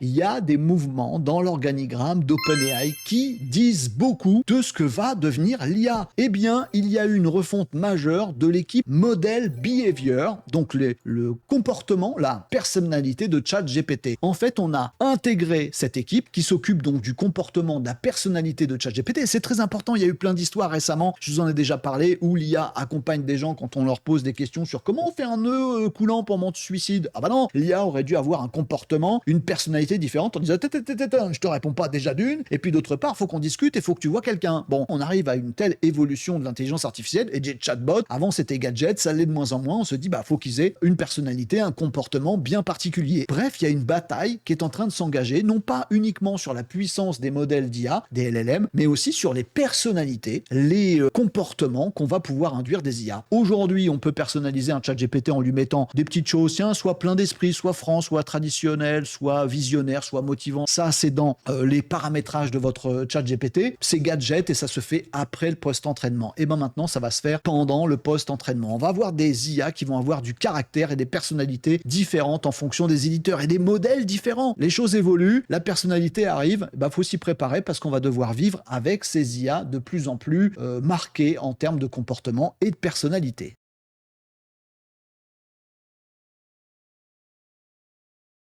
il y a des mouvements dans l'organigramme d'OpenAI qui disent beaucoup de ce que va devenir l'IA. Eh bien, il y a eu une refonte majeure de l'équipe Model Behavior, donc le comportement, la personnalité de ChatGPT. En fait, on a intégré cette équipe qui s'occupe donc du comportement, de la personnalité de ChatGPT. Et c'est très important, il y a eu plein d'histoires récemment, je vous en ai déjà parlé, où l'IA accompagne des gens quand on leur pose des questions sur comment on fait un nœud coulant pour mon suicide. Ah bah non, l'IA aurait dû avoir un comportement, une personnalité différente en disant je te réponds pas déjà d'une, et puis d'autre part, faut qu'on discute et faut que tu vois quelqu'un. Bon, on arrive à une telle évolution de l'intelligence artificielle et des chatbots, avant c'était gadget, ça l'est de moins en moins, on se dit bah faut qu'ils aient une personnalité, un comportement bien particulier. Bref, il y a une bataille qui est en train de s'engager, non pas uniquement sur la puissance des modèles d'IA, des LLM, mais aussi sur les personnalités, les comportements qu'on va pouvoir induire des IA. Aujourd'hui, on peut personnaliser un chat GPT en lui mettant des petites choses, tiens, soit plein d'esprit, soit franc, soit traditionnel, soit visionnaire, soit motivant. Ça, c'est dans les paramétrages de votre chat GPT. C'est gadget et ça se fait après le post-entraînement. Et bien maintenant, ça va se faire pendant le post-entraînement. On va avoir des IA qui vont avoir du caractère et des personnalités différentes en fonction des éditeurs et des modèles différents. Les choses évoluent, la personnalité arrive, faut s'y préparer parce qu'on va devoir vivre avec ces IA de plus en plus marquées en termes de comportement et de personnalité.